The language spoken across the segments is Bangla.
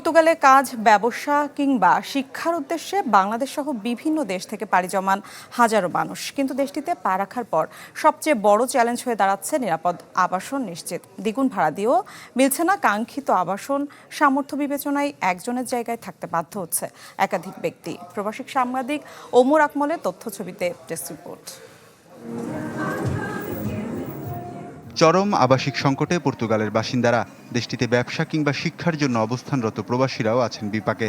পর্তুগালে কাজ, ব্যবসা কিংবা শিক্ষার উদ্দেশ্যে বাংলাদেশ সহ বিভিন্ন দেশ থেকে পাড়ি জমান হাজারো মানুষ, কিন্তু দেশটিতে পা রাখার পর সবচেয়ে বড় চ্যালেঞ্জ হয়ে দাঁড়াচ্ছে নিরাপদ আবাসন নিশ্চিত। দ্বিগুণ ভাড়া দিয়েও মিলছে না কাঙ্ক্ষিত আবাসন। সামর্থ্য বিবেচনায় একজনের জায়গায় থাকতে বাধ্য হচ্ছে একাধিক ব্যক্তি। প্রবাসী সাংবাদিক ওমর আকমলের তথ্যছবিতে ডেস্ক রিপোর্ট। চরম আবাসিক সংকটে পর্তুগালের বাসিন্দারা। দেশটিতে ব্যবসা কিংবা শিক্ষার জন্য অবস্থানরত প্রবাসীরাও আছেন বিপাকে।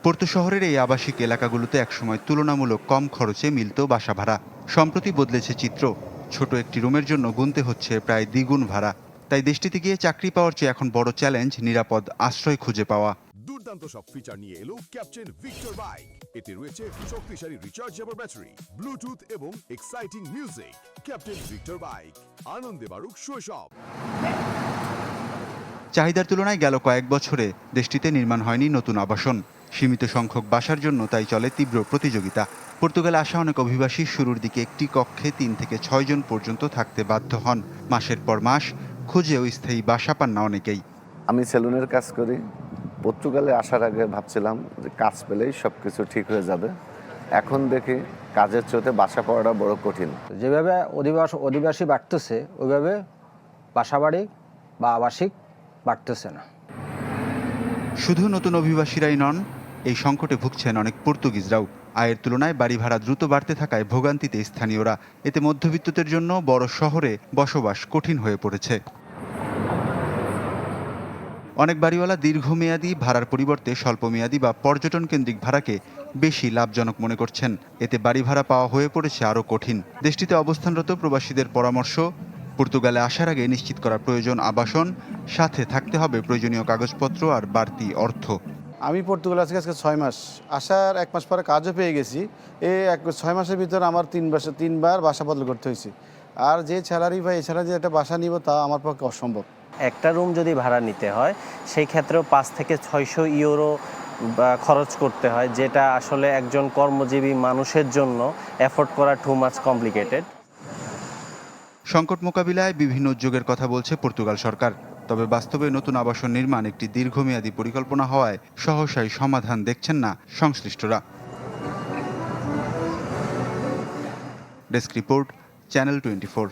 পোর্তো শহরের এই আবাসিক এলাকাগুলোতে একসময় তুলনামূলক কম খরচে মিলত বাসা ভাড়া। সম্প্রতি বদলেছে চিত্র। ছোট একটি রুমের জন্য গুনতে হচ্ছে প্রায় দ্বিগুণ ভাড়া। তাই দেশটিতে গিয়ে চাকরি পাওয়ার চেয়ে এখন বড় চ্যালেঞ্জ নিরাপদ আশ্রয় খুঁজে পাওয়া। দুর্দান্ত সব ফিচার নিয়ে এলো ক্যাপ্টেন ভিক্টর বাইক। এতে রয়েছে শক্তিশালী রিচার্জেবল ব্যাটারি, ব্লুটুথ এবং exciting music. Captain Victor bike, আনন্দে বাড়ুক শৈশব। চাহিদার তুলনায় গেল কয়েক বছরে দেশটিতে নির্মাণ হয়নি নতুন আবাসন। সীমিত সংখ্যক বাসার জন্য তাই চলে তীব্র প্রতিযোগিতা। পর্তুগালে আসা অনেক অভিবাসী শুরুর দিকে একটি কক্ষে 3 থেকে 6 জন পর্যন্ত থাকতে বাধ্য হন। মাসের পর মাস খুঁজেও স্থায়ী বাসা পান না অনেকেই। আমি সেলুনের কাজ করি। পর্তুগালে আসার আগে ভাবছিলাম যে কাজ পেলেই সব কিছু ঠিক হয়ে যাবে। এখন দেখি কাজের চোতে বাসা পাওয়াটা বড় কঠিন। যেভাবে অধিবাসী বাড়তেছে ওইভাবে বাসাবাড়ি বা আবাসিক বাড়তেছে না। শুধু নতুন অভিবাসীরাই নন, এই সংকটে ভুগছেন অনেক পর্তুগিজরাও। আয়ের তুলনায় বাড়ি ভাড়া দ্রুত বাড়তে থাকায় ভোগান্তিতে স্থানীয়রা। এতে মধ্যবিত্তদের জন্য বড় শহরে বসবাস কঠিন হয়ে পড়েছে। অনেক বাড়িওয়ালা দীর্ঘমেয়াদী ভাড়ার পরিবর্তে স্বল্পমেয়াদী বা পর্যটন কেন্দ্রিক ভাড়াকে বেশি লাভজনক মনে করছেন। এতে বাড়ি ভাড়া পাওয়া হয়ে পড়েছে আরও কঠিন। দেশটিতে অবস্থানরত প্রবাসীদের পরামর্শ, পর্তুগালে আসার আগে নিশ্চিত করা প্রয়োজন আবাসন, সাথে থাকতে হবে প্রয়োজনীয় কাগজপত্র আর বাড়তি অর্থ। আমি পর্তুগালে আজকে 6 মাস, আসার 1 মাস পরে কাজও পেয়ে গেছি। এই 6 মাসের ভিতরে আমার 3বার বাসা বদল করতে হয়েছে। আর যে স্যালারি পাই, এছাড়া যে একটা বাসা নিব তা আমার পক্ষে অসম্ভব। একটা রুম যদি ভাড়া নিতে হয় সেই ক্ষেত্রেও 5 থেকে 600 ইউরো খরচ করতে হয়, যেটা আসলে একজন কর্মজীবী মানুষের জন্য এফোর্ড করা টু মাচ কমপ্লিকেটেড। সংকট মোকাবিলায় বিভিন্ন উদ্যোগের কথা বলছে পর্তুগাল সরকার। তবে বাস্তবে নতুন আবাসন নির্মাণ একটি দীর্ঘমেয়াদী পরিকল্পনা হওয়ায় সহসাই সমাধান দেখছেন না সংশ্লিষ্টরা। Desk report, channel 24।